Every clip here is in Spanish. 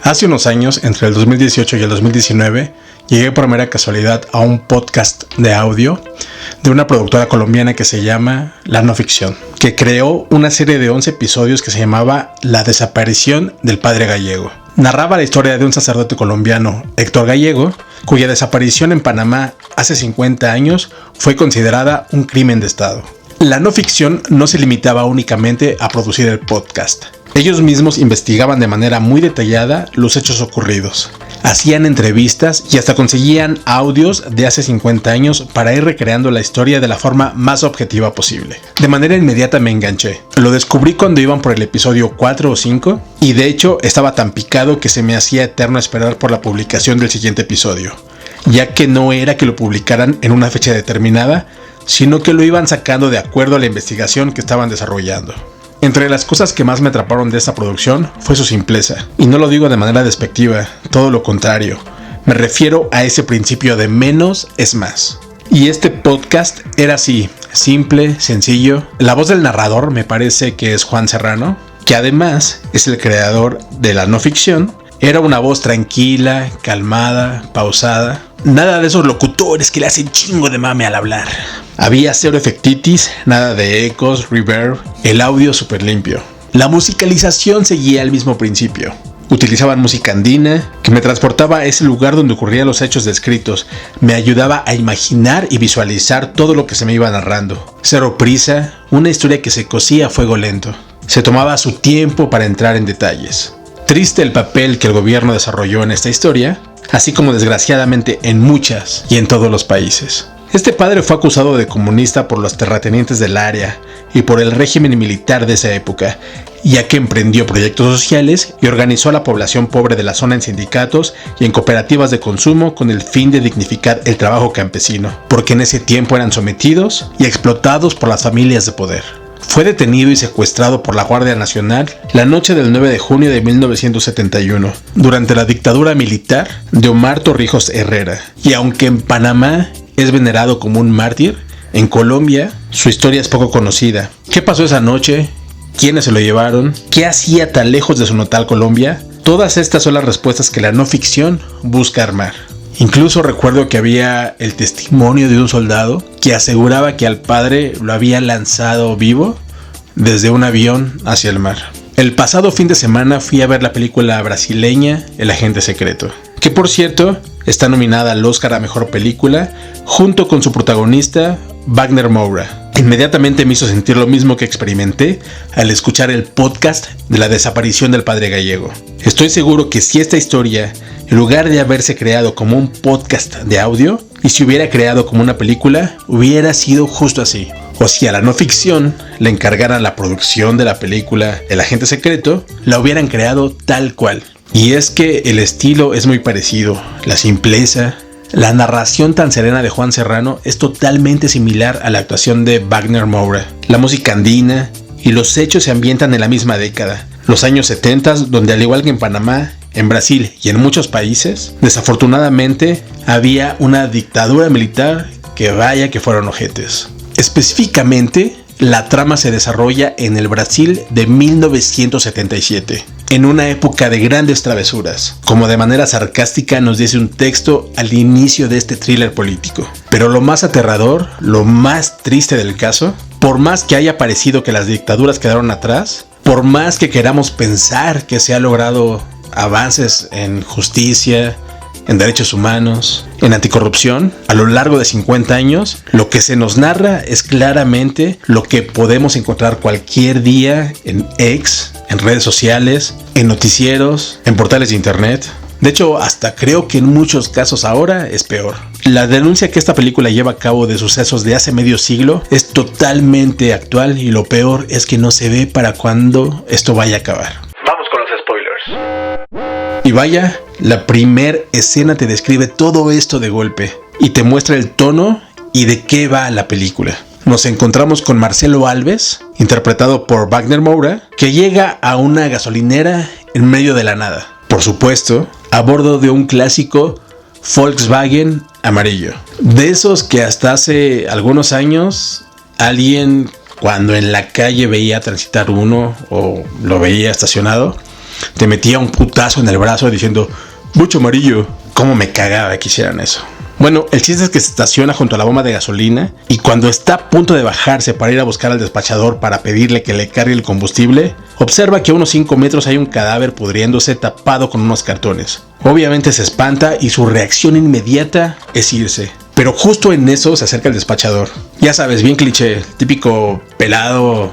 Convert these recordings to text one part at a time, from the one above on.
Hace unos años, entre el 2018 y el 2019, llegué por mera casualidad a un podcast de audio de una productora colombiana que se llama La No Ficción, que creó una serie de 11 episodios que se llamaba La Desaparición del Padre Gallego. Narraba la historia de un sacerdote colombiano, Héctor Gallego, cuya desaparición en Panamá hace 50 años fue considerada un crimen de Estado. La no ficción no se limitaba únicamente a producir el podcast. Ellos mismos investigaban de manera muy detallada los hechos ocurridos. Hacían entrevistas y hasta conseguían audios de hace 50 años para ir recreando la historia de la forma más objetiva posible. De manera inmediata me enganché. Lo descubrí cuando iban por el episodio 4 o 5 y de hecho estaba tan picado que se me hacía eterno esperar por la publicación del siguiente episodio, ya que no era que lo publicaran en una fecha determinada, sino que lo iban sacando de acuerdo a la investigación que estaban desarrollando. Entre las cosas que más me atraparon de esta producción fue su simpleza, y no lo digo de manera despectiva, todo lo contrario, me refiero a ese principio de menos es más. Y este podcast era así, simple, sencillo. La voz del narrador me parece que es Juan Serrano, que además es el creador de La No Ficción. Era una voz tranquila, calmada, pausada. Nada de esos locutores que le hacen chingo de mame al hablar. Había cero efectitis, nada de ecos, reverb, el audio súper limpio. La musicalización seguía el mismo principio. Utilizaban música andina, que me transportaba a ese lugar donde ocurrían los hechos descritos. Me ayudaba a imaginar y visualizar todo lo que se me iba narrando. Cero prisa, una historia que se cosía a fuego lento. Se tomaba su tiempo para entrar en detalles. Triste el papel que el gobierno desarrolló en esta historia, así como desgraciadamente en muchas y en todos los países. Este padre fue acusado de comunista por los terratenientes del área y por el régimen militar de esa época, ya que emprendió proyectos sociales y organizó a la población pobre de la zona en sindicatos y en cooperativas de consumo con el fin de dignificar el trabajo campesino, porque en ese tiempo eran sometidos y explotados por las familias de poder. Fue detenido y secuestrado por la Guardia Nacional la noche del 9 de junio de 1971, durante la dictadura militar de Omar Torrijos Herrera. Y aunque en Panamá es venerado como un mártir, en Colombia su historia es poco conocida. ¿Qué pasó esa noche? ¿Quiénes se lo llevaron? ¿Qué hacía tan lejos de su natal Colombia? Todas estas son las respuestas que la no ficción busca armar. Incluso recuerdo que había el testimonio de un soldado que aseguraba que al padre lo había lanzado vivo desde un avión hacia el mar. El pasado fin de semana fui a ver la película brasileña El Agente Secreto, que por cierto está nominada al Oscar a Mejor Película junto con su protagonista Wagner Moura. Inmediatamente me hizo sentir lo mismo que experimenté al escuchar el podcast de la desaparición del Padre Gallego. Estoy seguro que si esta historia, en lugar de haberse creado como un podcast de audio, y se hubiera creado como una película, hubiera sido justo así. O si a la no ficción le encargaran la producción de la película El Agente Secreto, la hubieran creado tal cual. Y es que el estilo es muy parecido, la simpleza. La narración tan serena de Juan Serrano es totalmente similar a la actuación de Wagner Moura. La música andina y los hechos se ambientan en la misma década, los años 70, donde al igual que en Panamá, en Brasil y en muchos países, desafortunadamente había una dictadura militar que vaya que fueron ojetes. Específicamente, la trama se desarrolla en el Brasil de 1977, en una época de grandes travesuras, como de manera sarcástica nos dice un texto al inicio de este thriller político. Pero lo más aterrador, lo más triste del caso, por más que haya parecido que las dictaduras quedaron atrás, por más que queramos pensar que se ha logrado avances en justicia, en derechos humanos, en anticorrupción, a lo largo de 50 años, lo que se nos narra es claramente lo que podemos encontrar cualquier día en X, en redes sociales, en noticieros, en portales de internet. De hecho, hasta creo que en muchos casos ahora es peor. La denuncia que esta película lleva a cabo de sucesos de hace medio siglo es totalmente actual y lo peor es que no se ve para cuándo esto vaya a acabar. Vamos con los spoilers. Y vaya, la primer escena te describe todo esto de golpe y te muestra el tono y de qué va la película. Nos encontramos con Marcelo Alves, interpretado por Wagner Moura, que llega a una gasolinera en medio de la nada. Por supuesto, a bordo de un clásico Volkswagen amarillo. De esos que hasta hace algunos años alguien, cuando en la calle veía transitar uno o lo veía estacionado, te metía un putazo en el brazo diciendo bocho amarillo. Cómo me cagaba que hicieran eso. Bueno, el chiste es que se estaciona junto a la bomba de gasolina y cuando está a punto de bajarse para ir a buscar al despachador para pedirle que le cargue el combustible, observa que a unos 5 metros hay un cadáver pudriéndose tapado con unos cartones. Obviamente se espanta y su reacción inmediata es irse. Pero justo en eso se acerca el despachador. Ya sabes, bien cliché, típico pelado,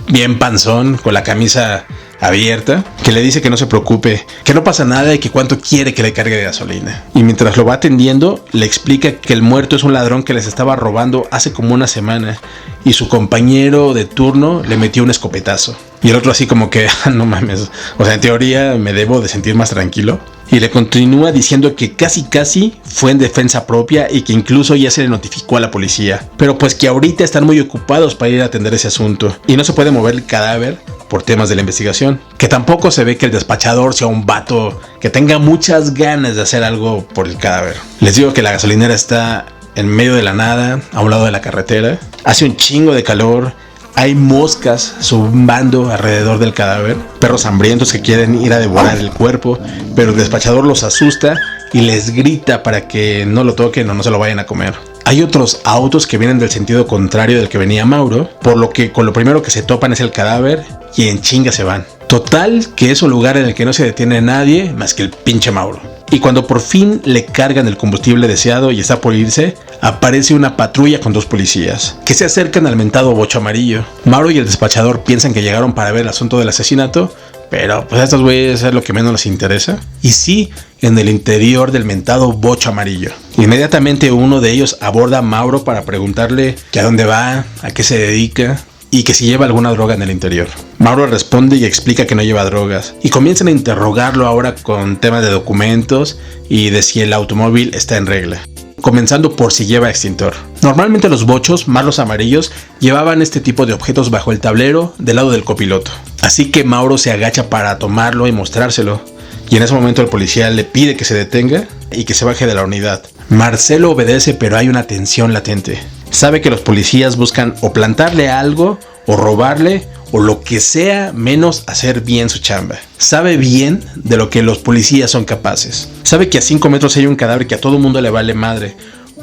bien panzón, con la camisa abierta, que le dice que no se preocupe, que no pasa nada y que cuánto quiere que le cargue de gasolina. Y mientras lo va atendiendo, le explica que el muerto es un ladrón que les estaba robando hace como una semana y su compañero de turno le metió un escopetazo. Y el otro así como que, no mames, o sea, en teoría me debo de sentir más tranquilo. Y le continúa diciendo que casi fue en defensa propia y que incluso ya se le notificó a la policía. Pero pues que ahorita están muy ocupados para ir a atender ese asunto y no se puede mover el cadáver por temas de la investigación. Que tampoco se ve que el despachador sea un vato que tenga muchas ganas de hacer algo por el cadáver. Les digo que la gasolinera está en medio de la nada, a un lado de la carretera. Hace un chingo de calor. Hay moscas zumbando alrededor del cadáver, perros hambrientos que quieren ir a devorar el cuerpo, pero el despachador los asusta y les grita para que no lo toquen o no se lo vayan a comer. Hay otros autos que vienen del sentido contrario del que venía Mauro, por lo que con lo primero que se topan es el cadáver y en chinga se van. Total, que es un lugar en el que no se detiene nadie más que el pinche Mauro. Y cuando por fin le cargan el combustible deseado y está por irse, aparece una patrulla con 2 policías, que se acercan al mentado bocho amarillo. Mauro y el despachador piensan que llegaron para ver el asunto del asesinato, pero pues a estos güeyes es lo que menos les interesa. Y sí, en el interior del mentado bocho amarillo. Inmediatamente uno de ellos aborda a Mauro para preguntarle que a dónde va, a qué se dedica y que si lleva alguna droga en el interior. Mauro responde y explica que no lleva drogas y comienzan a interrogarlo ahora con temas de documentos y de si el automóvil está en regla, comenzando por si lleva extintor. Normalmente los bochos, más los amarillos, llevaban este tipo de objetos bajo el tablero del lado del copiloto. Así que Mauro se agacha para tomarlo y mostrárselo. Y en ese momento el policía le pide que se detenga y que se baje de la unidad. Marcelo obedece, pero hay una tensión latente. Sabe que los policías buscan o plantarle algo, o robarle, o lo que sea menos hacer bien su chamba. Sabe bien de lo que los policías son capaces. Sabe que a 5 metros hay un cadáver que a todo mundo le vale madre,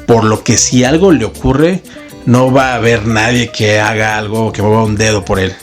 por lo que si algo le ocurre, no va a haber nadie que haga algo o que mueva un dedo por él.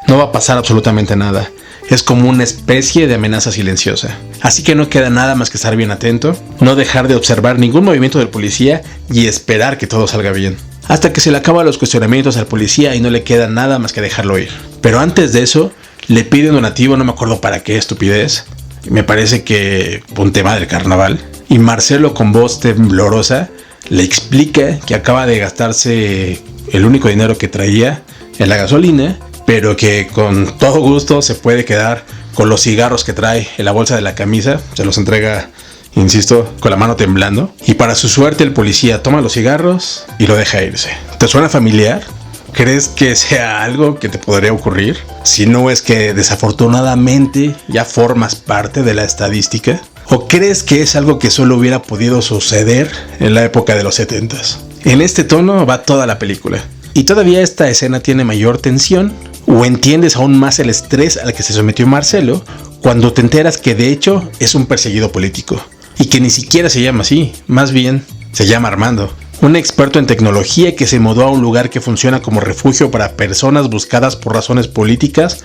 No va a pasar absolutamente nada. Es como una especie de amenaza silenciosa. Así que no queda nada más que estar bien atento, no dejar de observar ningún movimiento del policía y esperar que todo salga bien. Hasta que se le acaban los cuestionamientos al policía y no le queda nada más que dejarlo ir. Pero antes de eso, le pide un donativo, no me acuerdo para qué estupidez. Me parece que un tema del carnaval. Y Marcelo, con voz temblorosa, le explica que acaba de gastarse el único dinero que traía en la gasolina, pero que con todo gusto se puede quedar con los cigarros que trae en la bolsa de la camisa. Se los entrega, insisto, con la mano temblando. Y para su suerte el policía toma los cigarros y lo deja irse. ¿Te suena familiar? ¿Crees que sea algo que te podría ocurrir? Si no es que desafortunadamente ya formas parte de la estadística. ¿O crees que es algo que solo hubiera podido suceder en la época de los 70s? En este tono va toda la película. Y todavía esta escena tiene mayor tensión, o entiendes aún más el estrés al que se sometió Marcelo cuando te enteras que de hecho es un perseguido político. Y que ni siquiera se llama así, más bien se llama Armando. Un experto en tecnología que se mudó a un lugar que funciona como refugio para personas buscadas por razones políticas,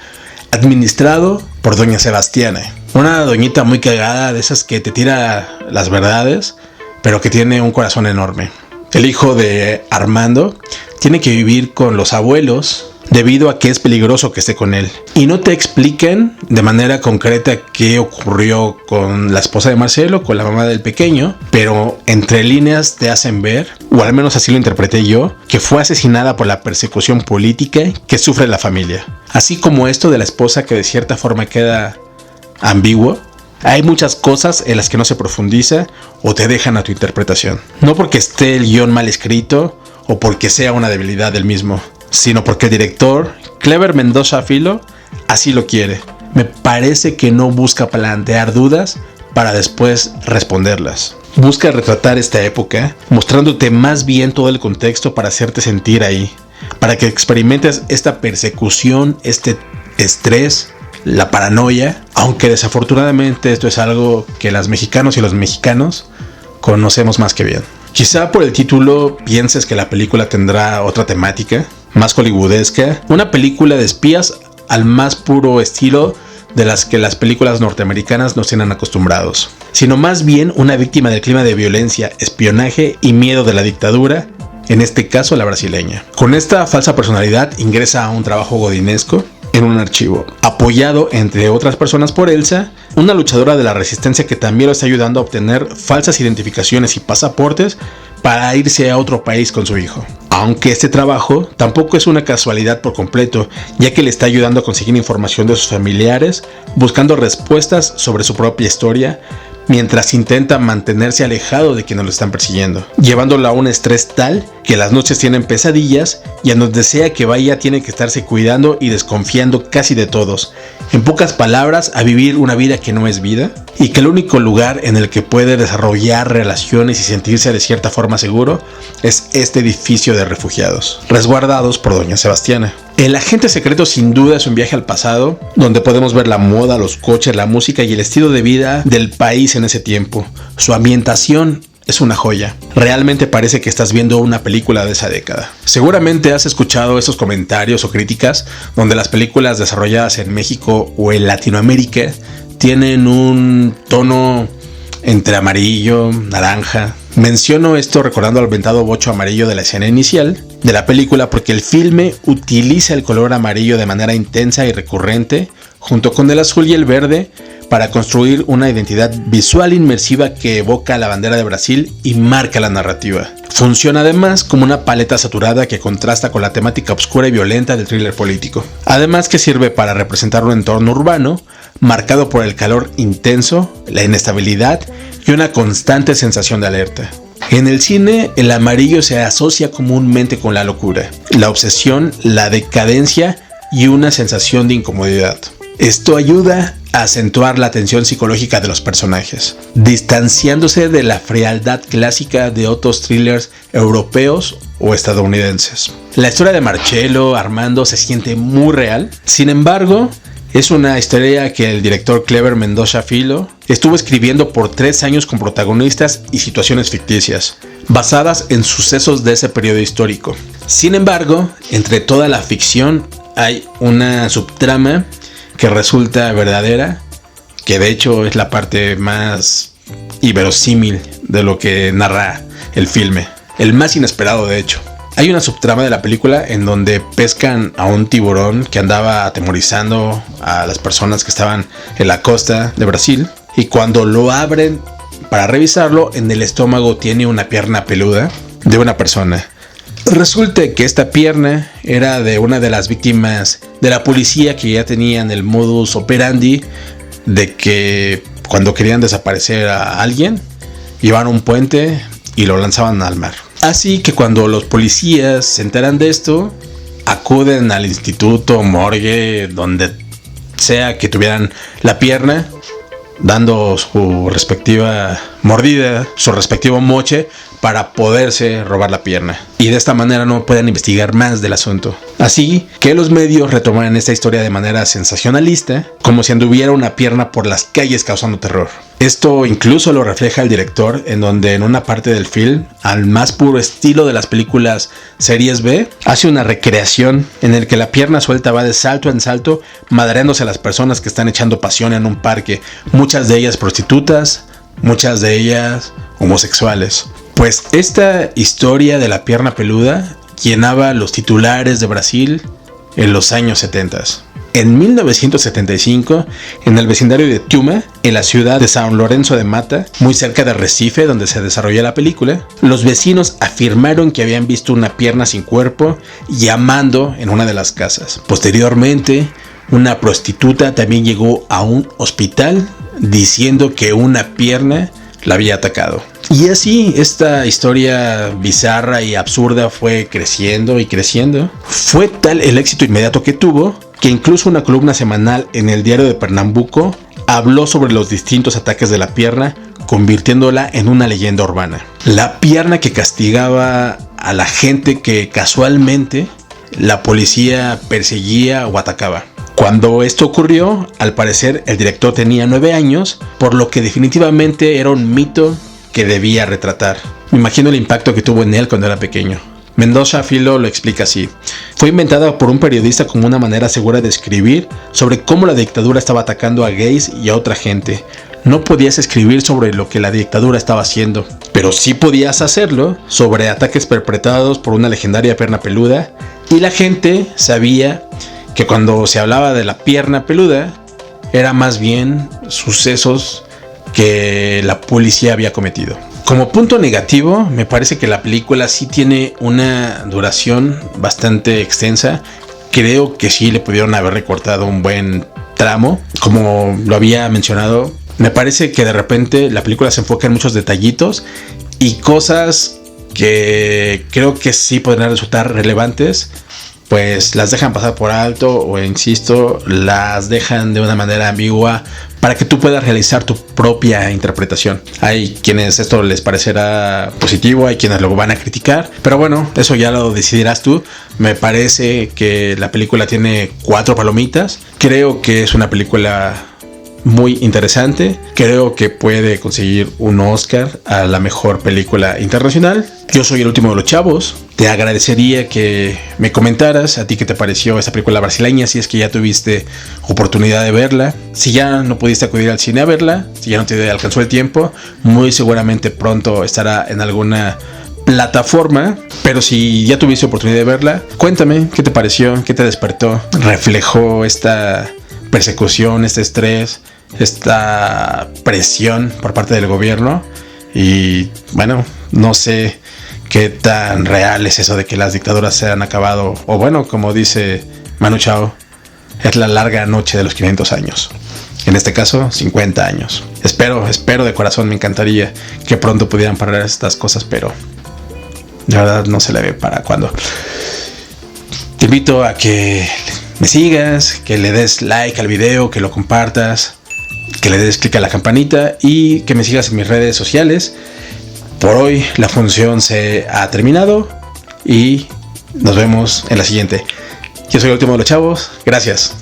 administrado por doña Sebastiana. Una doñita muy cagada, de esas que te tira las verdades, pero que tiene un corazón enorme. El hijo de Armando tiene que vivir con los abuelos debido a que es peligroso que esté con él. Y no te explican de manera concreta qué ocurrió con la esposa de Marcelo, con la mamá del pequeño, pero entre líneas te hacen ver, o al menos así lo interpreté yo, que fue asesinada por la persecución política que sufre la familia. Así como esto de la esposa que de cierta forma queda ambiguo. Hay muchas cosas en las que no se profundiza o te dejan a tu interpretación. No porque esté el guión mal escrito o porque sea una debilidad del mismo, sino porque el director, Clever Mendoza Filo, así lo quiere. Me parece que no busca plantear dudas para después responderlas. Busca retratar esta época, mostrándote más bien todo el contexto para hacerte sentir ahí, para que experimentes esta persecución, este estrés, la paranoia, aunque desafortunadamente esto es algo que las mexicanos y los mexicanos conocemos más que bien. Quizá por el título pienses que la película tendrá otra temática, más hollywoodesca, una película de espías al más puro estilo de las que las películas norteamericanas nos tienen acostumbrados, sino más bien una víctima del clima de violencia, espionaje y miedo de la dictadura, en este caso la brasileña. Con esta falsa personalidad ingresa a un trabajo godinesco en un archivo, apoyado entre otras personas por Elsa, una luchadora de la resistencia que también lo está ayudando a obtener falsas identificaciones y pasaportes para irse a otro país con su hijo. Aunque este trabajo tampoco es una casualidad por completo, ya que le está ayudando a conseguir información de sus familiares, buscando respuestas sobre su propia historia, mientras intenta mantenerse alejado de quienes lo están persiguiendo, llevándolo a un estrés tal que las noches tienen pesadillas y a donde sea que vaya tiene que estarse cuidando y desconfiando casi de todos. En pocas palabras, a vivir una vida que no es vida y que el único lugar en el que puede desarrollar relaciones y sentirse de cierta forma seguro es este edificio de refugiados, resguardados por Doña Sebastiana. El agente secreto sin duda es un viaje al pasado, donde podemos ver la moda, los coches, la música y el estilo de vida del país en ese tiempo. Su ambientación es una joya. Realmente parece que estás viendo una película de esa década. Seguramente has escuchado esos comentarios o críticas donde las películas desarrolladas en México o en Latinoamérica tienen un tono entre amarillo, naranja. Menciono esto recordando al ventado bocho amarillo de la escena inicial de la película porque el filme utiliza el color amarillo de manera intensa y recurrente junto con el azul y el verde para construir una identidad visual inmersiva que evoca la bandera de Brasil y marca la narrativa. Funciona además como una paleta saturada que contrasta con la temática oscura y violenta del thriller político. Además que sirve para representar un entorno urbano marcado por el calor intenso, la inestabilidad y una constante sensación de alerta. En el cine, el amarillo se asocia comúnmente con la locura, la obsesión, la decadencia y una sensación de incomodidad. Esto ayuda a acentuar la tensión psicológica de los personajes, distanciándose de la frialdad clásica de otros thrillers europeos o estadounidenses. La historia de Marcello Armando se siente muy real, sin embargo, es una historia que el director Clever Mendoza Filho estuvo escribiendo por 3 años con protagonistas y situaciones ficticias, basadas en sucesos de ese periodo histórico. Sin embargo, entre toda la ficción hay una subtrama que resulta verdadera, que de hecho es la parte más inverosímil de lo que narra el filme, el más inesperado de hecho. Hay una subtrama de la película en donde pescan a un tiburón que andaba atemorizando a las personas que estaban en la costa de Brasil, y cuando lo abren para revisarlo, en el estómago tiene una pierna peluda de una persona. Resulta que esta pierna era de una de las víctimas de la policía que ya tenían el modus operandi de que cuando querían desaparecer a alguien, iban a un puente y lo lanzaban al mar. Así que cuando los policías se enteran de esto, acuden al instituto, morgue, donde sea que tuvieran la pierna, dando su respectiva mordida, su respectivo moche, para poderse robar la pierna. Y de esta manera no pueden investigar más del asunto. Así que los medios retoman esta historia de manera sensacionalista, como si anduviera una pierna por las calles causando terror. Esto incluso lo refleja el director, en donde en una parte del film, al más puro estilo de las películas series B, hace una recreación en el que la pierna suelta va de salto en salto, madreándose a las personas que están echando pasión en un parque, muchas de ellas prostitutas, muchas de ellas homosexuales. Pues esta historia de la pierna peluda llenaba los titulares de Brasil en los años 70. En 1975, en el vecindario de Tiuma, en la ciudad de São Lourenço de Mata, muy cerca de Recife, donde se desarrolla la película, los vecinos afirmaron que habían visto una pierna sin cuerpo llamando en una de las casas. Posteriormente, una prostituta también llegó a un hospital diciendo que una pierna la había atacado. Y así esta historia bizarra y absurda fue creciendo y creciendo. Fue tal el éxito inmediato que tuvo que incluso una columna semanal en el diario de Pernambuco habló sobre los distintos ataques de la pierna, convirtiéndola en una leyenda urbana. La pierna que castigaba a la gente que casualmente la policía perseguía o atacaba. Cuando esto ocurrió, al parecer el director tenía 9 años, por lo que definitivamente era un mito que debía retratar. Me imagino el impacto que tuvo en él cuando era pequeño. Mendoza Filo lo explica así: fue inventada por un periodista como una manera segura de escribir sobre cómo la dictadura estaba atacando a gays y a otra gente. No podías escribir sobre lo que la dictadura estaba haciendo, pero sí podías hacerlo sobre ataques perpetrados por una legendaria pierna peluda, y la gente sabía que cuando se hablaba de la pierna peluda era más bien sucesos que la policía había cometido. Como punto negativo, me parece que la película sí tiene una duración bastante extensa. Creo que sí le pudieron haber recortado un buen tramo. Como lo había mencionado, me parece que de repente la película se enfoca en muchos detallitos y cosas que creo que sí podrían resultar relevantes, pues las dejan pasar por alto o, insisto, las dejan de una manera ambigua para que tú puedas realizar tu propia interpretación. Hay quienes esto les parecerá positivo, hay quienes lo van a criticar, pero bueno, eso ya lo decidirás tú. Me parece que la película tiene 4 palomitas. Creo que es una película muy interesante. Creo que puede conseguir un Oscar a la mejor película internacional. Yo soy el último de los chavos. Te agradecería que me comentaras a ti qué te pareció esta película brasileña, si es que ya tuviste oportunidad de verla. Si ya no pudiste acudir al cine a verla, si ya no te alcanzó el tiempo, muy seguramente pronto estará en alguna plataforma. Pero si ya tuviste oportunidad de verla, cuéntame qué te pareció, qué te despertó. ¿Reflejó esta persecución, este estrés, esta presión por parte del gobierno? Y bueno, no sé qué tan real es eso de que las dictaduras se han acabado, o bueno, como dice Manu Chao, es la larga noche de los 500 años. En este caso, 50 años. Espero de corazón, me encantaría que pronto pudieran parar estas cosas, pero la verdad no se le ve para cuándo. Te invito a que me sigas, que le des like al video, que lo compartas, que le des click a la campanita y que me sigas en mis redes sociales. Por hoy la función se ha terminado y nos vemos en la siguiente. Yo soy el último de los chavos. Gracias.